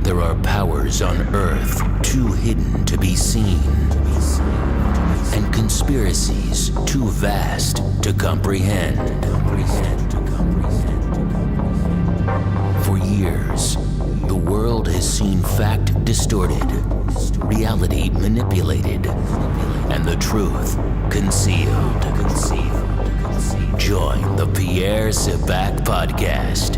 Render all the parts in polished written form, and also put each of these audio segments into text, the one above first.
There are powers on Earth too hidden to be seen, and conspiracies too vast to comprehend. For years, the world has seen fact distorted, reality manipulated, and the truth concealed. Join the Pierre Sabak podcast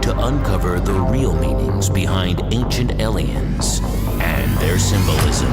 to uncover the real meanings behind ancient aliens and their symbolism.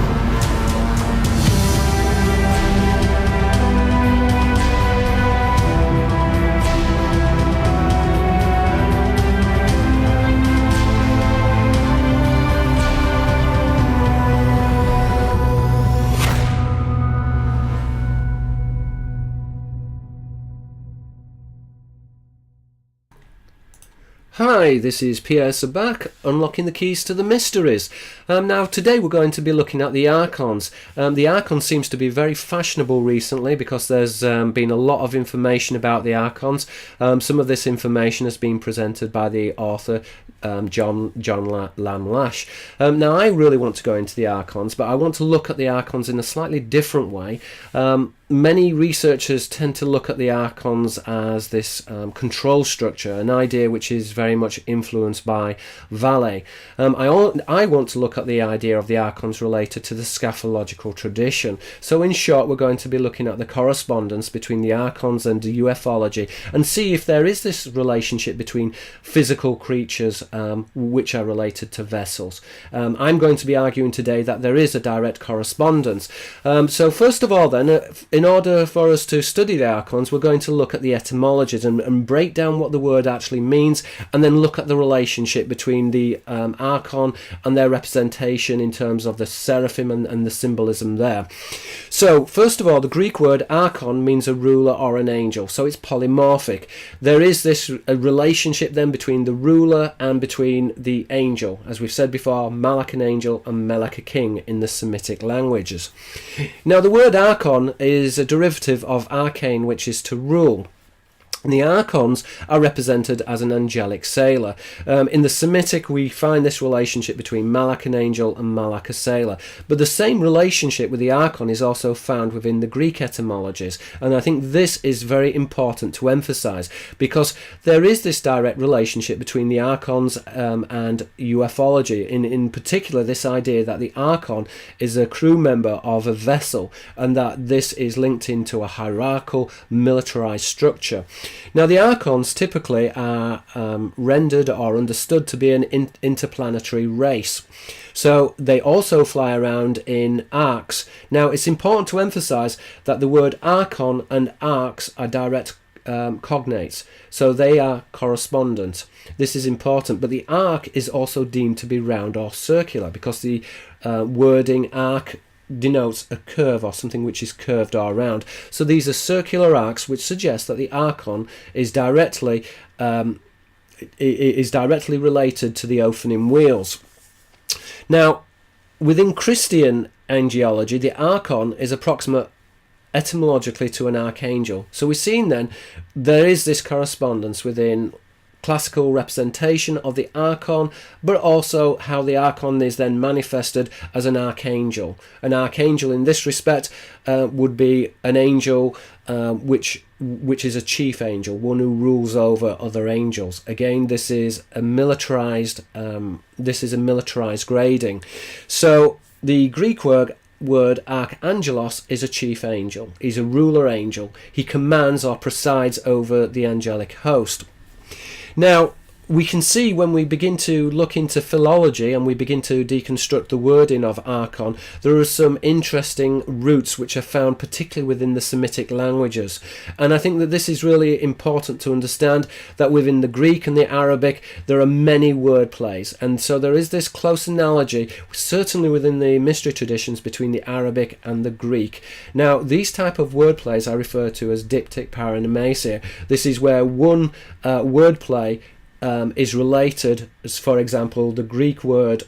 Hi, this is Pierre Sabak, unlocking the keys to the mysteries. Now, today we're going to be looking at the Archons. The Archon seems to be very fashionable recently because there's been a lot of information about the Archons. Some of this information has been presented by the author John Lam Lash. Now, I really want to go into the Archons, but I want to look at the Archons in a slightly different way. Many researchers tend to look at the Archons as this control structure, an idea which is very much influenced by Valet. I want to look at the idea of the Archons related to the scatological tradition. So in short, we're going to be looking at the correspondence between the Archons and the ufology and see if there is this relationship between physical creatures which are related to vessels. I'm going to be arguing today that there is a direct correspondence. So first of all then, in order for us to study the Archons, we're going to look at the etymologies and break down what the word actually means, and then look at the relationship between the Archon and their representation in terms of the Seraphim and the symbolism there. So, first of all, the Greek word Archon means a ruler or an angel, so it's polymorphic. There is this relationship then between the ruler and between the angel. As we've said before, Malak an angel and Melek a king in the Semitic languages. Now, the word Archon is a derivative of arcane, which is to rule. And the Archons are represented as an angelic sailor. In the Semitic, we find this relationship between Malak an angel and Malak a sailor. But the same relationship with the Archon is also found within the Greek etymologies. And I think this is very important to emphasize, because there is this direct relationship between the Archons and ufology. In particular, this idea that the Archon is a crew member of a vessel, and that this is linked into a hierarchical, militarized structure. Now, the Archons typically are rendered or understood to be an interplanetary race. So they also fly around in arcs. Now, it's important to emphasize that the word Archon and arcs are direct cognates, so they are correspondent. This is important, but the arc is also deemed to be round or circular, because the wording arc denotes a curve or something which is curved or round. So these are circular arcs, which suggest that the Archon is directly related to the Ophanim wheels. Now, within Christian angelology, the Archon is approximate etymologically to an archangel. So we're seeing then there is this correspondence within classical representation of the Archon, but also how the Archon is then manifested as an archangel. An archangel in this respect would be an angel which is a chief angel, one who rules over other angels. Again, this is a militarized grading. So the Greek word archangelos is a chief angel. He's a ruler angel. He commands or presides over the angelic host. Now, we can see when we begin to look into philology and we begin to deconstruct the wording of Archon, there are some interesting roots which are found particularly within the Semitic languages. And I think that this is really important to understand, that within the Greek and the Arabic there are many word plays. And so there is this close analogy, certainly within the mystery traditions, between the Arabic and the Greek. Now, these type of word plays I refer to as Diptych-Paronomasia. This is where one word play is related, as for example, the Greek word,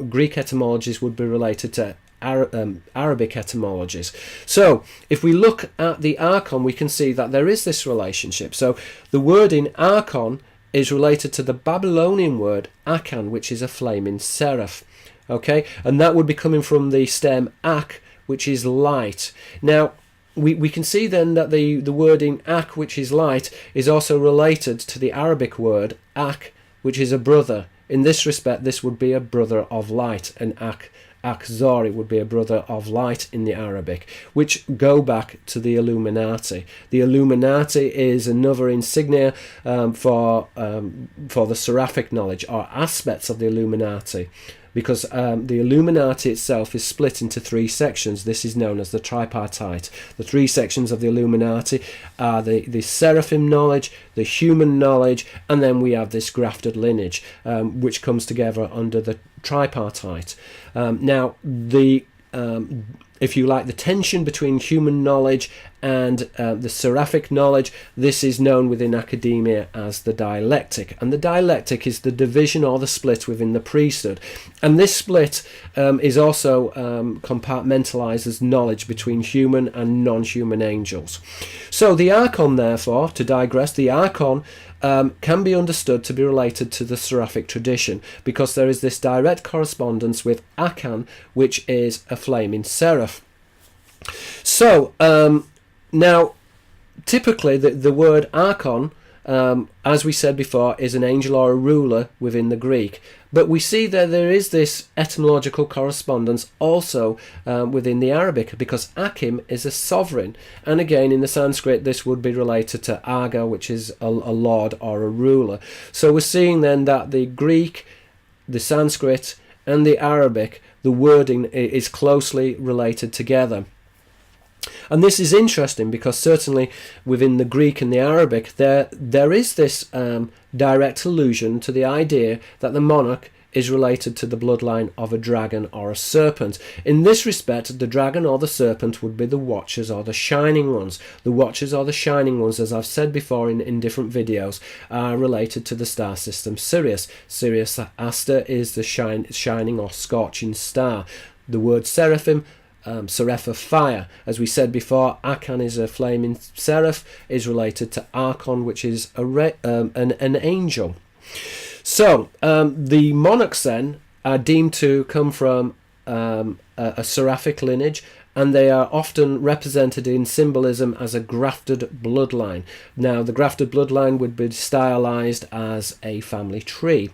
Greek etymologies would be related to Arabic etymologies. So if we look at the Archon, we can see that there is this relationship. So the word in Archon is related to the Babylonian word Archon, which is a flaming seraph. Okay, and that would be coming from the stem ak, which is light. Now, we can see then that the wording ak, which is light, is also related to the Arabic word ak, which is a brother. In this respect, this would be a brother of light, and Akzari would be a brother of light in the Arabic, which go back to the Illuminati. The Illuminati is another insignia for the seraphic knowledge, or aspects of the Illuminati, because the Illuminati itself is split into three sections. This is known as the tripartite. The three sections of the Illuminati are the Seraphim knowledge, the human knowledge, and then we have this grafted lineage, which comes together under the tripartite. Now, if you like, the tension between human knowledge and the seraphic knowledge, this is known within academia as the dialectic. And the dialectic is the division or the split within the priesthood. And this split is also compartmentalized as knowledge between human and non-human angels. So the Archon, therefore, to digress, the Archon can be understood to be related to the seraphic tradition, because there is this direct correspondence with Archon, which is a flaming seraph. So, now, typically the word Archon, as we said before, is an angel or a ruler within the Greek. But we see that there is this etymological correspondence also within the Arabic, because Akim is a sovereign. And again, in the Sanskrit, this would be related to Aga, which is a lord or a ruler. So we're seeing then that the Greek, the Sanskrit, and the Arabic, the wording is closely related together. And this is interesting because certainly within the Greek and the Arabic, there is this direct allusion to the idea that the monarch is related to the bloodline of a dragon or a serpent. In this respect, the dragon or the serpent would be the Watchers or the Shining Ones. The Watchers or the Shining Ones, as I've said before in different videos, are related to the star system Sirius. Sirius Aster is the shining or scorching star. The word Seraphim, seraph of fire. As we said before, Archon is a flaming seraph, is related to Archon, which is an angel. So, the monarchs then are deemed to come from a seraphic lineage, and they are often represented in symbolism as a grafted bloodline. Now, the grafted bloodline would be stylized as a family tree.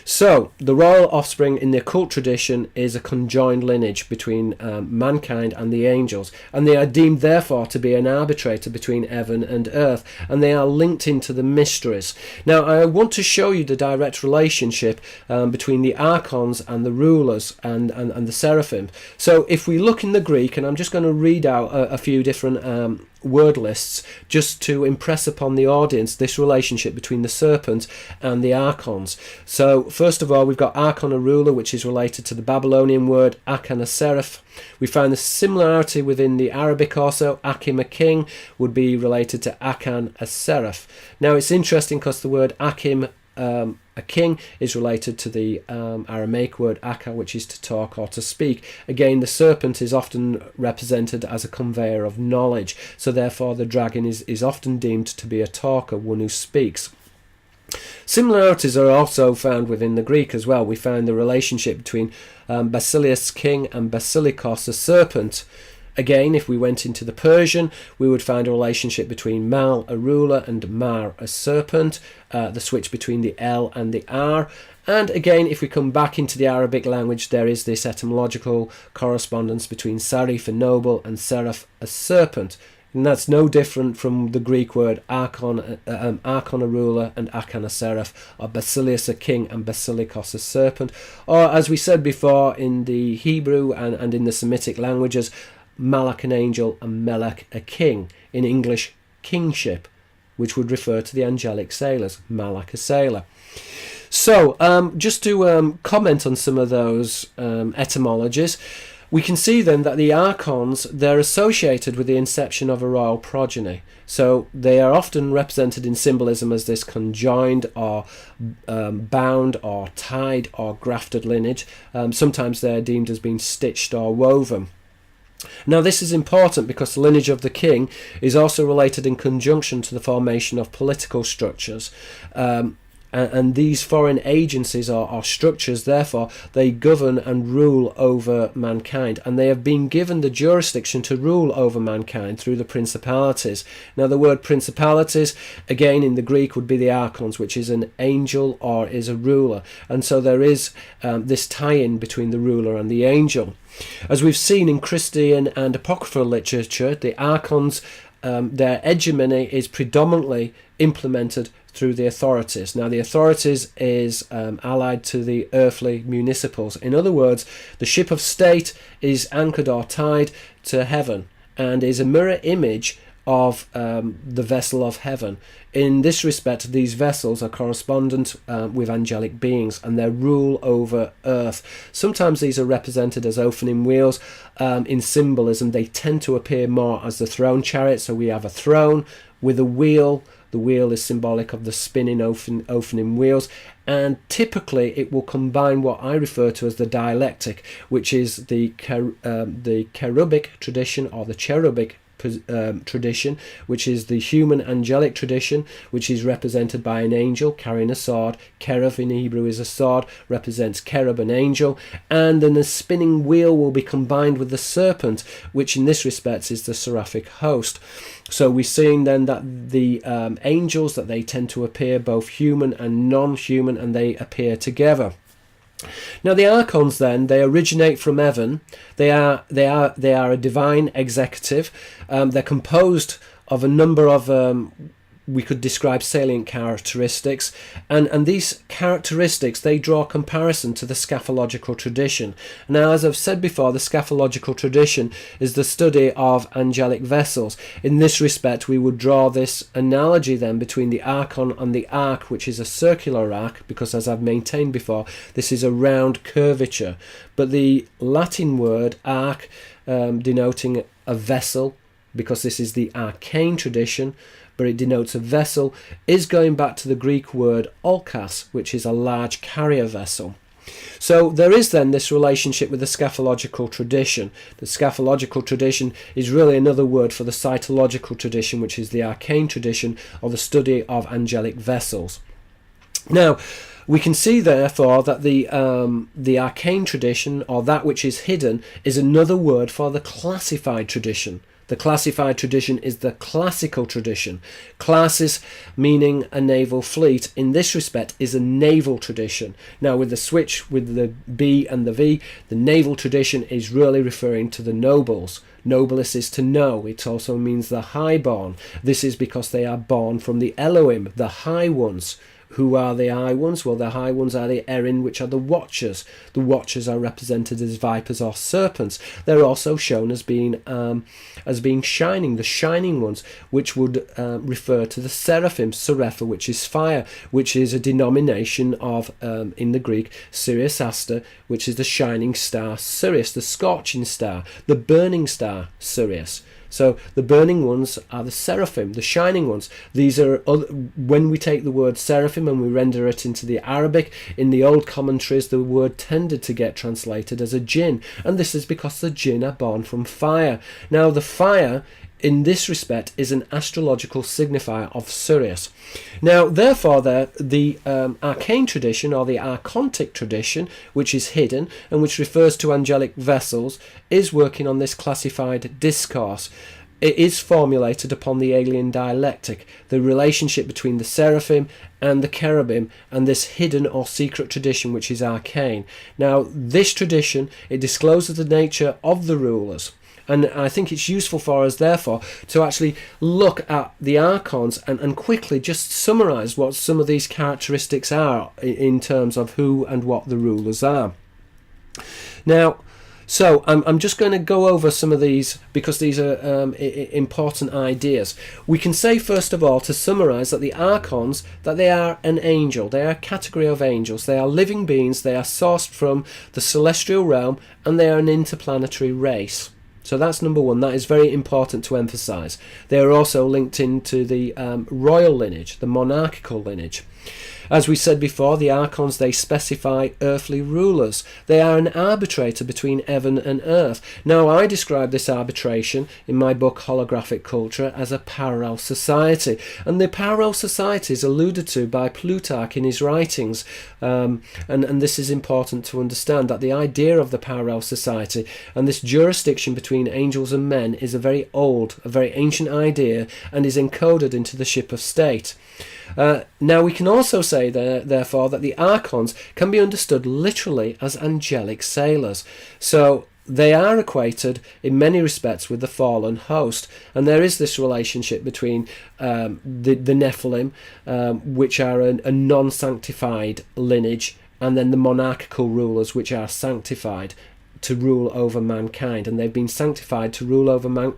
So, the royal offspring in the occult tradition is a conjoined lineage between mankind and the angels, and they are deemed therefore to be an arbitrator between heaven and earth, and they are linked into the mysteries. Now, I want to show you the direct relationship between the Archons and the rulers and the Seraphim. So, if we look in the Greek, and I'm just going to read out a few different word lists just to impress upon the audience this relationship between the serpent and the Archons. So first of all, we've got Archon, a ruler, which is related to the Babylonian word Akan, a seraph. We find the similarity within the Arabic also. Akim, a king, would be related to Akan, a seraph. Now it's interesting because the word Akim, a king, is related to the Aramaic word aka, which is to talk or to speak. Again, the serpent is often represented as a conveyor of knowledge, so therefore the dragon is often deemed to be a talker, one who speaks. Similarities are also found within the Greek as well. We find the relationship between Basilius, king, and Basilikos, a serpent. Again, if we went into the Persian, we would find a relationship between Mal, a ruler, and Mar, a serpent, the switch between the L and the R. And again, if we come back into the Arabic language, there is this etymological correspondence between Sarif, a noble, and Seraph, a serpent. And that's no different from the Greek word Archon, Archon, a ruler, and Akan, a seraph, or Basilius, a king, and Basilikos, a serpent. Or, as we said before, in the Hebrew and in the Semitic languages, Malak, an angel, and Melech, a king. In English, kingship, which would refer to the angelic sailors, Malak, a sailor. So, just to comment on some of those etymologies, we can see then that the Archons, they're associated with the inception of a royal progeny. So they are often represented in symbolism as this conjoined or bound or tied or grafted lineage. Sometimes they're deemed as being stitched or woven. Now this is important because the lineage of the king is also related in conjunction to the formation of political structures. and these foreign agencies or structures, therefore, they govern and rule over mankind, and they have been given the jurisdiction to rule over mankind through the principalities. Now, the word principalities, again, in the Greek would be the Archons, which is an angel or is a ruler, and so there is this tie-in between the ruler and the angel. As we've seen in Christian and apocryphal literature, the Archons, their hegemony is predominantly implemented through the authorities. Now, the authorities is allied to the earthly municipals. In other words, the ship of state is anchored or tied to heaven and is a mirror image of the vessel of heaven. In this respect, these vessels are correspondent with angelic beings and their rule over earth. Sometimes these are represented as opening wheels. In symbolism, they tend to appear more as the throne chariot. So we have a throne with a wheel. The wheel is symbolic of the spinning opening wheels, and typically it will combine what I refer to as the dialectic, which is the cherubic tradition or the cherubic tradition, which is the human angelic tradition, which is represented by an angel carrying a sword. Cherub in Hebrew is a sword, represents cherub, an angel, and then the spinning wheel will be combined with the serpent, which in this respect is the seraphic host. So we're seeing then that the angels, that they tend to appear both human and non-human, and they appear together. Now, the Archons then, they originate from heaven. They are a divine executive. They're composed of a number of we could describe salient characteristics, and these characteristics, they draw comparison to the scatological tradition. Now, as I've said before, the scatological tradition is the study of angelic vessels. In this respect, we would draw this analogy then between the Archon and the ark, which is a circular ark, because as I've maintained before, this is a round curvature. But the Latin word ark, denoting a vessel, because this is the arcane tradition, but it denotes a vessel, is going back to the Greek word olkas, which is a large carrier vessel. So there is then this relationship with the scatological tradition. The scatological tradition is really another word for the cytological tradition, which is the arcane tradition, or the study of angelic vessels. Now, we can see therefore that the arcane tradition, or that which is hidden, is another word for the classified tradition. The classified tradition is the classical tradition. Classis, meaning a naval fleet, in this respect is a naval tradition. Now, with the switch with the B and the V, the naval tradition is really referring to the nobles. Nobilis is to know. It also means the highborn. This is because they are born from the Elohim, the high ones. Who are the high ones? Well, the high ones are the Erin, which are the watchers. The watchers are represented as vipers or serpents. They're also shown as being shining, the shining ones, which would refer to the Seraphim, Serapha, which is fire, which is a denomination of, in the Greek, Sirius Aster, which is the shining star, Sirius, the scorching star, the burning star, Sirius. So the burning ones are the seraphim, the shining ones. These are, when we take the word seraphim and we render it into the Arabic, in the old commentaries the word tended to get translated as a jinn, and this is because the jinn are born from fire. Now the fire, in this respect, is an astrological signifier of Sirius. Now, therefore, the arcane tradition, or the archontic tradition, which is hidden and which refers to angelic vessels, is working on this classified discourse. It is formulated upon the alien dialectic, the relationship between the seraphim and the cherubim, and this hidden or secret tradition which is arcane. Now, this tradition, it discloses the nature of the rulers. And I think it's useful for us, therefore, to actually look at the Archons and quickly just summarise what some of these characteristics are in terms of who and what the rulers are. Now, so I'm just going to go over some of these because these are important ideas. We can say, first of all, to summarise, that the Archons, that they are an angel. They are a category of angels. They are living beings. They are sourced from the celestial realm, and they are an interplanetary race. So that's number one. That is very important to emphasise. They are also linked into the royal lineage, the monarchical lineage. As we said before, the Archons, they specify earthly rulers. They are an arbitrator between heaven and earth. Now, I describe this arbitration in my book Holographic Culture as a parallel society. And the parallel society is alluded to by Plutarch in his writings. And this is important to understand, that the idea of the parallel society and this jurisdiction between angels and men is a very old, a very ancient idea, and is encoded into the ship of state. Now we can also say therefore that the Archons can be understood literally as angelic sailors. So they are equated in many respects with the fallen host, and there is this relationship between the Nephilim, which are a non-sanctified lineage, and then the monarchical rulers, which are sanctified to rule over mankind, and they've been sanctified to rule over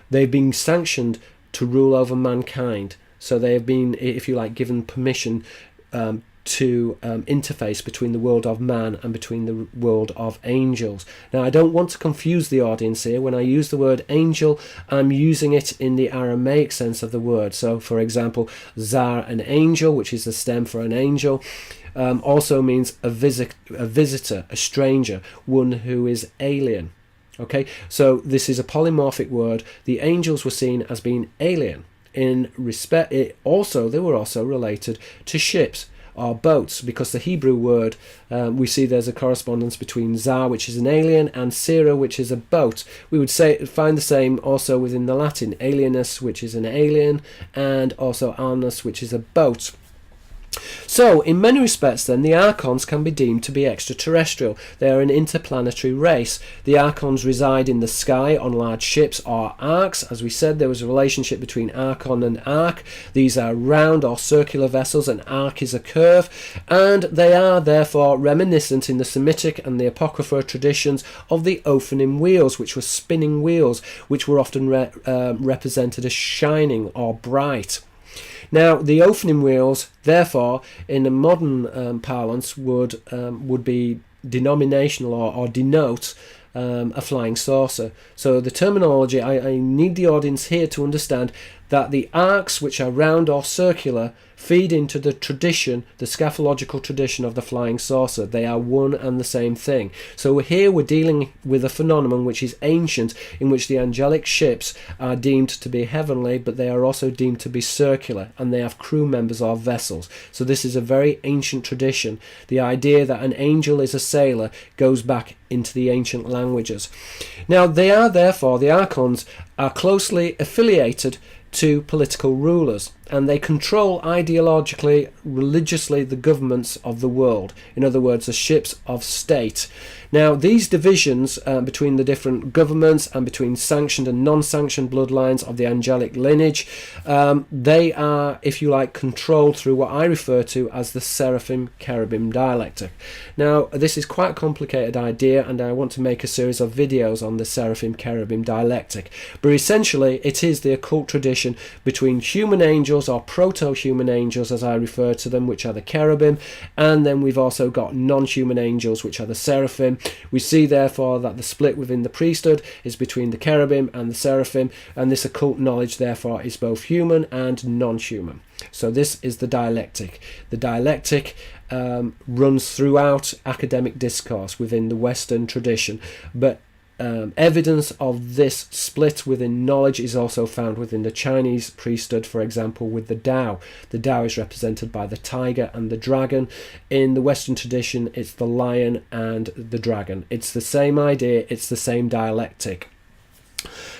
they've been sanctioned to rule over mankind. So they have been, if you like, given permission to interface between the world of man and between the world of angels. Now, I don't want to confuse the audience here. When I use the word angel, I'm using it in the Aramaic sense of the word. So, for example, zar, an angel, which is the stem for an angel, also means a visitor, a stranger, one who is alien. Okay, so this is a polymorphic word. The angels were seen as being alien. In respect, they were also related to ships or boats, because the Hebrew word, we see there's a correspondence between zar, which is an alien, and sira, which is a boat. We would find the same also within the Latin, alienus, which is an alien, and also arnus, which is a boat. So, in many respects then, the Archons can be deemed to be extraterrestrial. They are an interplanetary race. The Archons reside in the sky on large ships or arcs. As we said, there was a relationship between Archon and arc. These are round or circular vessels, and arc is a curve, and they are therefore reminiscent in the Semitic and the Apocrypha traditions of the Ophanim wheels, which were spinning wheels, which were often represented as shining or bright. Now, the Ophanim wheels, therefore, in a modern parlance, would be denominational or denote a flying saucer. So the terminology, I need the audience here to understand that the arcs, which are round or circular, feed into the tradition, the scaphological tradition of the flying saucer. They are one and the same thing. So here we're dealing with a phenomenon which is ancient, in which the angelic ships are deemed to be heavenly, but they are also deemed to be circular, and they have crew members or vessels. So this is a very ancient tradition. The idea that an angel is a sailor goes back into the ancient languages. Now, they are therefore, the Archons are closely affiliated to political rulers, and they control ideologically, religiously, the governments of the world. In other words, the ships of state. Now, these divisions between the different governments and between sanctioned and non-sanctioned bloodlines of the angelic lineage, they are, if you like, controlled through what I refer to as the Seraphim Cherubim dialectic. Now, this is quite a complicated idea, and I want to make a series of videos on the Seraphim Cherubim dialectic. But essentially, it is the occult tradition between human angels, or proto-human angels as I refer to them, which are the cherubim, and then we've also got non-human angels, which are the seraphim. We see therefore that the split within the priesthood is between the cherubim and the seraphim, and this occult knowledge therefore is both human and non-human. So this is the dialectic. The dialectic runs throughout academic discourse within the Western tradition, but evidence of this split within knowledge is also found within the Chinese priesthood, for example, with the Tao. The Tao is represented by the tiger and the dragon. In the Western tradition, it's the lion and the dragon. It's the same idea, it's the same dialectic.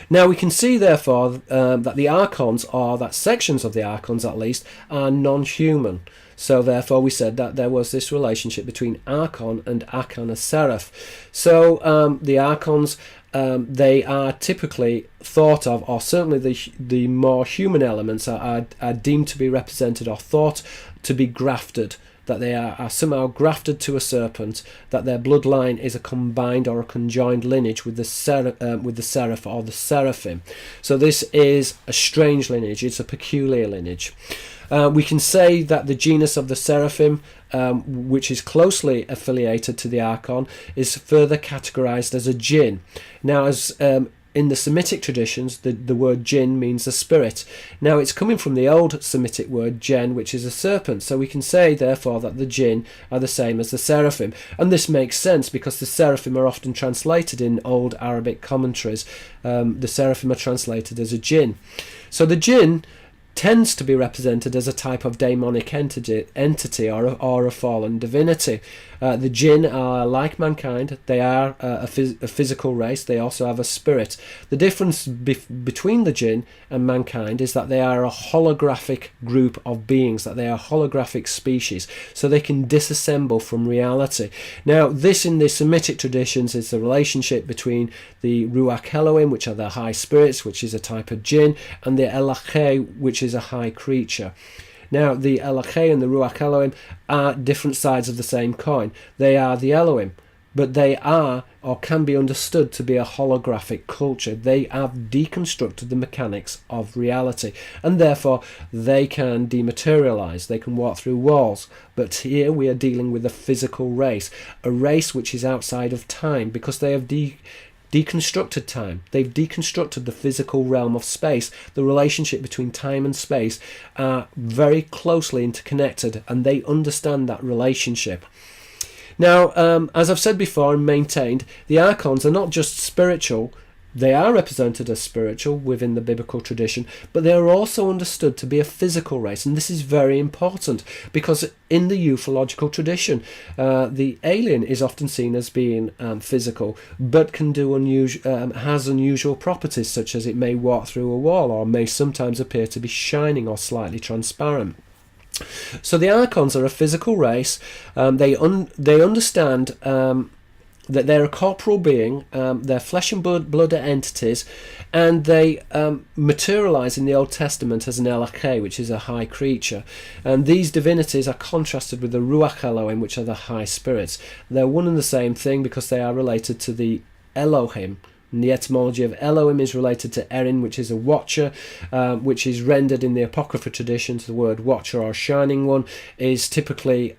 Now, we can see, therefore, that the Archons, or that sections of the Archons at least, are non-human. So therefore we said that there was this relationship between Archon and Archon, a seraph. So the Archons, they are typically thought of, or certainly the more human elements are deemed to be represented or thought to be grafted, that they are somehow grafted to a serpent, that their bloodline is a combined or a conjoined lineage with the seraph or the seraphim. So this is a strange lineage, it's a peculiar lineage. We can say that the genus of the Seraphim, which is closely affiliated to the Archon, is further categorized as a jinn. Now, as in the Semitic traditions, the word jinn means a spirit. Now, it's coming from the old Semitic word jen, which is a serpent. So we can say, therefore, that the jinn are the same as the seraphim. And this makes sense because the seraphim are often translated in old Arabic commentaries. The seraphim are translated as a jinn. So the jinn tends to be represented as a type of demonic entity or a fallen divinity. The jinn are like mankind. They are a physical race. They also have a spirit. The difference between the jinn and mankind is that they are a holographic group of beings, that they are a holographic species, so they can disassemble from reality. Now, this in the Semitic traditions is the relationship between the Ruach Elohim, which are the high spirits, which is a type of jinn, and the Elacheh, which is a high creature. Now, the Elacheh and the Ruach Elohim are different sides of the same coin. They are the Elohim, but they are, or can be understood to be, a holographic culture. They have deconstructed the mechanics of reality, and therefore they can dematerialize. They can walk through walls. But here we are dealing with a physical race, a race which is outside of time, because they have deconstructed time. They've deconstructed the physical realm of space. The relationship between time and space are very closely interconnected, and they understand that relationship. Now, as I've said before and maintained, the Archons are not just spiritual. They are represented as spiritual within the biblical tradition, but they are also understood to be a physical race, and this is very important because in the ufological tradition, the alien is often seen as being physical, but can do has unusual properties, such as it may walk through a wall or may sometimes appear to be shining or slightly transparent. So the Archons are a physical race. They understand that they're a corporal being, they're flesh and blood entities, and they materialize in the Old Testament as an Elacheh, which is a high creature. And these divinities are contrasted with the Ruach Elohim, which are the high spirits. They're one and the same thing because they are related to the Elohim. And the etymology of Elohim is related to Erin, which is a watcher, which is rendered in the Apocrypha traditions. The word watcher or shining one is typically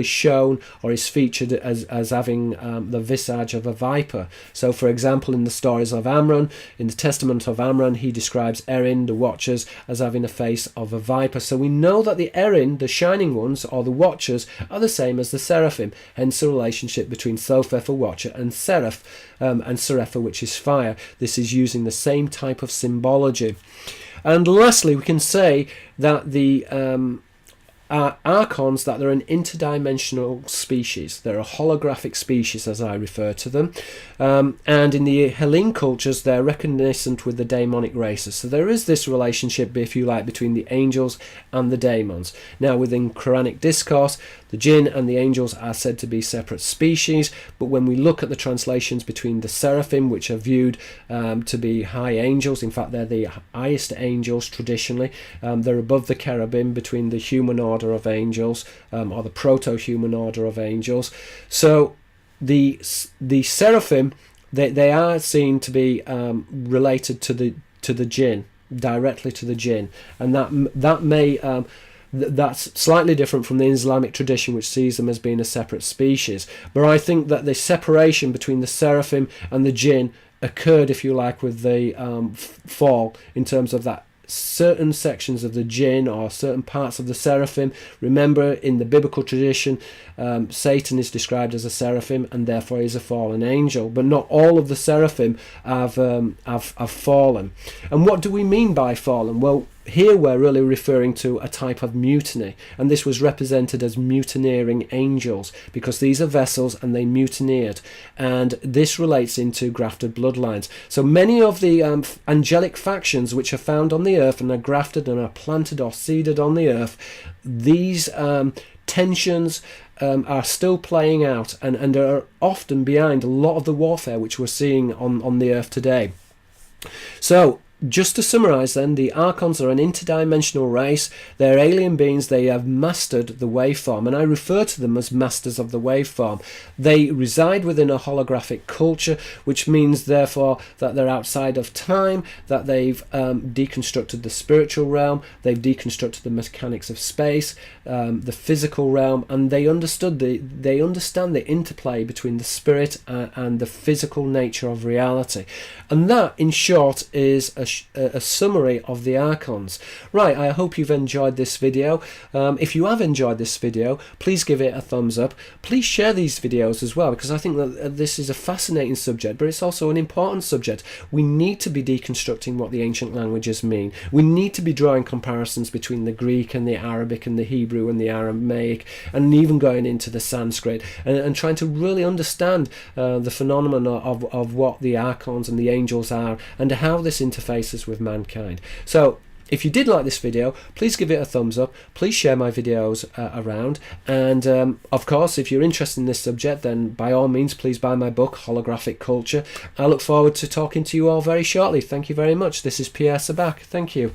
shown or is featured as having the visage of a viper. So, for example, in the stories of Amram, in the Testament of Amram, he describes Erin, the watchers, as having a face of a viper. So we know that the Erin, the shining ones, or the watchers, are the same as the Seraphim. Hence the relationship between Thopheth, a watcher, and Seraph, and Serapha, which is fire. This is using the same type of symbology. And lastly, we can say that the Archons, that they're an interdimensional species. They're a holographic species, as I refer to them. And in the Hellene cultures, they're reminiscent with the demonic races. So there is this relationship, if you like, between the angels and the demons. Now, within Quranic discourse, the jinn and the angels are said to be separate species, but when we look at the translations between the seraphim, which are viewed to be high angels, in fact they're the highest angels traditionally, they're above the cherubim between the human order of angels, or the proto-human order of angels. So the seraphim, they are seen to be related to the jinn, directly to the jinn, and that may that's slightly different from the Islamic tradition, which sees them as being a separate species. But I think that the separation between the seraphim and the jinn occurred, if you like, with the fall, in terms of that certain sections of the jinn or certain parts of the seraphim. Remember, in the biblical tradition, Satan is described as a seraphim and therefore is a fallen angel, but not all of the seraphim have fallen. And what do we mean by fallen? Well, here we're really referring to a type of mutiny, and this was represented as mutineering angels, because these are vessels and they mutineered, and this relates into grafted bloodlines. So many of the angelic factions which are found on the earth and are grafted and are planted or seeded on the earth, these tensions are still playing out and are often behind a lot of the warfare which we're seeing on the earth today. So just to summarise then, the Archons are an interdimensional race. They're alien beings. They have mastered the waveform, and I refer to them as masters of the waveform. They reside within a holographic culture, which means therefore that they're outside of time, that they've deconstructed the spiritual realm, they've deconstructed the mechanics of space, the physical realm, and they understand the interplay between the spirit and the physical nature of reality. And that, in short, is a summary of the Archons. Right, I hope you've enjoyed this video. If you have enjoyed this video, please give it a thumbs up. Please share these videos as well, because I think that this is a fascinating subject, but it's also an important subject. We need to be deconstructing what the ancient languages mean. We need to be drawing comparisons between the Greek and the Arabic and the Hebrew and the Aramaic, and even going into the Sanskrit, and trying to really understand the phenomenon of what the Archons and the angels are, and how this interfaces with mankind. So if you did like this video, please give it a thumbs up, please share my videos around, and of course, if you're interested in this subject, then by all means please buy my book, Holographic Culture. I look forward to talking to you all very shortly. Thank you very much. This is Pierre Sabak. Thank you.